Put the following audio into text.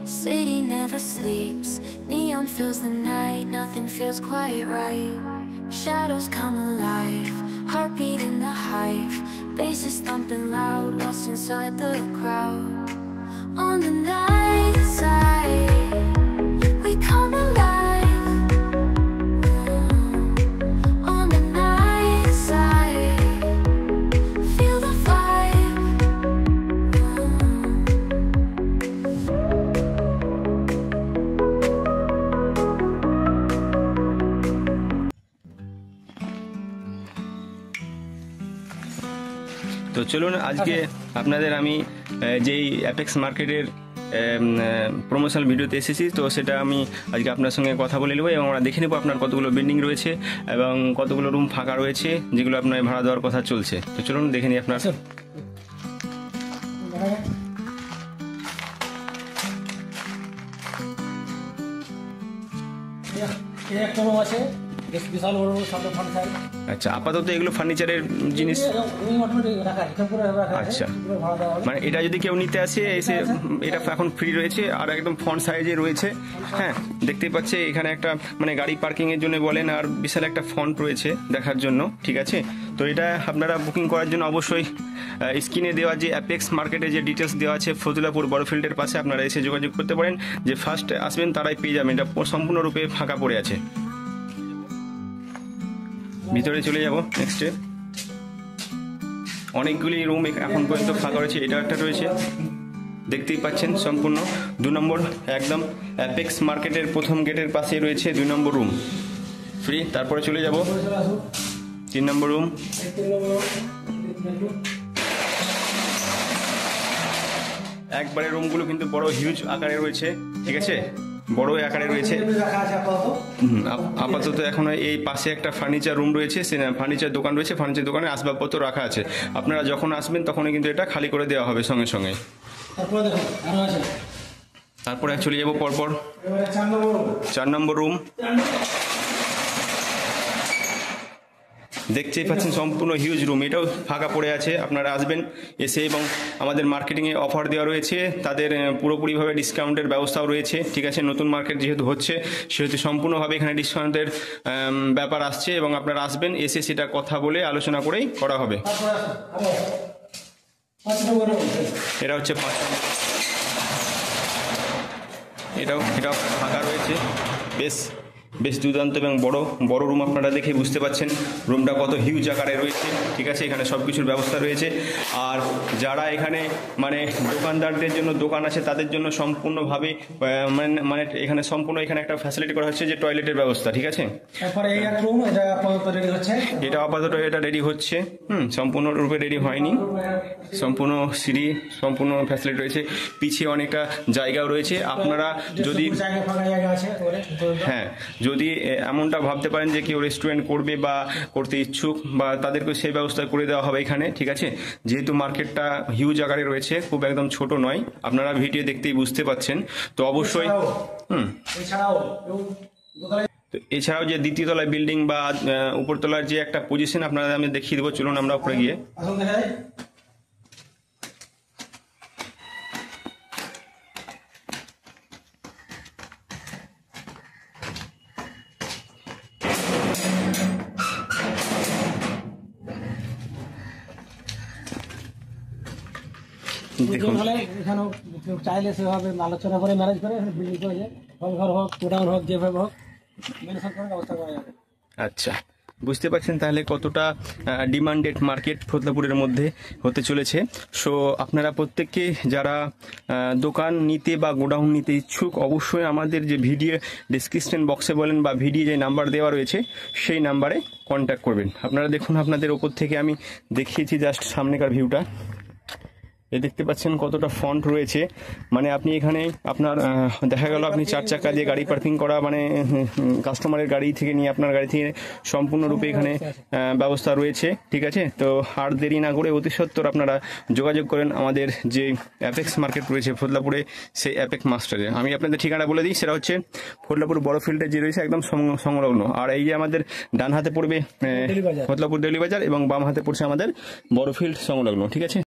City never sleeps, neon fills the night, nothing feels quite right. Shadows come alive, heartbeat in the hive, basses thumping loud, lost inside the crowd. On the night side, we come alive. On the night side, feel the vibe. তো চলুন আজকে আপনাদের আমি যেই apex মার্কেটের promotional ভিডিওতে এসেছি, তো সেটা আমি আজকে আপনার সঙ্গে কথা বলে নেব এবং আমরা দেখে নেব আপনার কতগুলো বিল্ডিং রয়েছে এবং কতগুলো রুম ফাঁকা রয়েছে যেগুলো আপনার ভাড়া দেওয়ার কথা চলছে। তো চলুন দেখে নিই আপনার। আচ্ছা, আপাতত এগুলো ফার্নিচারের জিনিস। আচ্ছা, মানে এটা যদি কেউ নিতে আসে এসে, এটা এখন ফ্রি রয়েছে আর একদম ফ্রন্ট সাইজে রয়েছে। হ্যাঁ, দেখতেই পাচ্ছে এখানে একটা মানে গাড়ি পার্কিং এর জন্য বলেন, আর বিশাল একটা ফন্ট রয়েছে দেখার জন্য। ঠিক আছে, তো এটা আপনারা বুকিং করার জন্য অবশ্যই স্ক্রিনে দেওয়া যে অ্যাপেক্স মার্কেটে যে ডিটেলস দেওয়া আছে ফতুল্লাপুর বড়ফিল্ডের পাশে আপনারা এসে যোগাযোগ করতে পারেন। যে ফার্স্ট আসবেন তারাই পেয়ে যাবেন, এটা সম্পূর্ণরূপে ফাঁকা পড়ে আছে। ভিতরে চলে যাব নেক্সটে। অনেকগুলি রুম এখন পর্যন্ত ফাঁকা রয়েছে, এটা একটা রয়েছে দেখতেই পাচ্ছেন সম্পূর্ণ 2 নম্বর, একদম অ্যাপেক্স মার্কেটের প্রথম গেটের পাশে রয়েছে 2 নম্বর রুম ফ্রি। তারপরে চলে যাব 3 নম্বর রুম। একবারে রুমগুলো কিন্তু বড় হিউজ আকারে রয়েছে, ঠিক আছে, বড় আকারে রয়েছে। আপাতত এখন এই পাশে একটা ফার্নিচার রুম রয়েছে, ফার্নিচার দোকান রয়েছে, ফার্নিচার দোকানে আসবাবপত্র রাখা আছে। আপনারা যখন আসবেন তখনই কিন্তু এটা খালি করে দেওয়া হবে সঙ্গে সঙ্গে। তারপরে চলে যাবো পরপর 4 নম্বর রুম। দেখতেই পাচ্ছেন সম্পূর্ণ হিউজ রুম, এটাও ফাঁকা পড়ে আছে। আপনারা আসবেন এসে, এবং আমাদের মার্কেটিংয়ে অফার দেওয়া রয়েছে, তাদের পুরোপুরিভাবে ডিসকাউন্টের ব্যবস্থাও রয়েছে। ঠিক আছে, নতুন মার্কেট যেহেতু হচ্ছে সেহেতু সম্পূর্ণভাবে এখানে ডিসকাউন্টের ব্যাপার আসছে, এবং আপনারা আসবেন এসে সেটা কথা বলে আলোচনা করেই করা হবে। এটা হচ্ছে 5 নম্বর, এটাও ফাঁকা রয়েছে। বেশ দুর্দান্ত এবং বড় রুম, আপনারা দেখে বুঝতে পাচ্ছেন রুমটা কত হিউজ আকারে রয়েছে। ঠিক আছে, এখানে সব কিছুর ব্যবস্থা রয়েছে। আর যারা এখানে মানে দোকানদারদের জন্য দোকান আছে তাদের জন্য সম্পূর্ণভাবে মানে এখানে সম্পূর্ণ এখানে একটা ফ্যাসিলিটি করা হচ্ছে যে টয়লেটের ব্যবস্থা। ঠিক আছে, এটা আপাতত এটা রেডি হচ্ছে, সম্পূর্ণরূপে রেডি হয়নি, সম্পূর্ণ সিঁড়ি সম্পূর্ণ ফ্যাসিলিটি রয়েছে। পিছিয়ে অনেকটা জায়গাও রয়েছে। আপনারা যদি যদি এমনটা ভাবতে পারেন যে কেউ রেস্টুরেন্ট করবে বা করতে ইচ্ছুক, বা তাদেরকে সেই ব্যবস্থা করে দেওয়া হবে এখানে। ঠিক আছে, যেহেতু মার্কেটটা হিউজ আকারে রয়েছে, খুব একদম ছোট নয়, আপনারা ভিডিও দেখতেই বুঝতে পাচ্ছেন। তো অবশ্যই এছাড়াও যে দ্বিতীয় তলায় বিল্ডিং বা উপরতলার যে একটা পজিশন আপনারা আমি দেখিয়ে দেবো, চলুন আমরা উপরে গিয়ে। দেখুন চাইলে সেভাবে আলোচনা করে ম্যানেজ করে বিল্ডিং করে ঘর হোক গোডাউন হোক যেভাবে হোক মেনশন করে ব্যবস্থা করা যাবে। আচ্ছা, বুঝতে পারছেন তাহলে কতটা ডিমান্ডেড মার্কেট ফতুল্লাপুরের মধ্যে হতে চলেছে। সো আপনারা প্রত্যেককে যারা দোকান নিতে বা গোডাউন নিতে ইচ্ছুক, অবশ্যই আমাদের যে ভিডিও ডিসক্রিপশন বক্সে বলেন বা ভিডিও যে নাম্বার দেওয়া রয়েছে সেই নাম্বারে কন্ট্যাক্ট করবেন। আপনারা দেখুন, আপনাদের ওপর থেকে আমি দেখিয়েছি জাস্ট সামনেকার ভিউটা। দেখতে পাচ্ছেন কতটা ফন্ট রয়েছে, মানে আপনি এখানে আপনার দেখা গেল আপনি 4 চাকা দিয়ে গাড়ি পার্কিং করা, মানে কাস্টমারের গাড়ি থেকে নিয়ে আপনার গাড়ি থেকে সম্পূর্ণরূপে এখানে ব্যবস্থা রয়েছে। ঠিক আছে, তো আর দেরি না করে অতি সত্বর আপনারা যোগাযোগ করেন আমাদের যে অ্যাপেক্স মার্কেট রয়েছে ফতুল্লাপুরে, সেই অ্যাপেক্স মাস্টারে। আমি আপনাদের ঠিকানা বলে দিই, সেটা হচ্ছে ফতুল্লাপুর বড় ফিল্ডে যে রয়েছে একদম সংলগ্ন। আর এই যে আমাদের ডান হাতে পড়বে ফতুল্লাপুর দেউলি বাজার এবং বাম হাতে পড়ছে আমাদের বড় ফিল্ড সংলগ্ন। ঠিক আছে।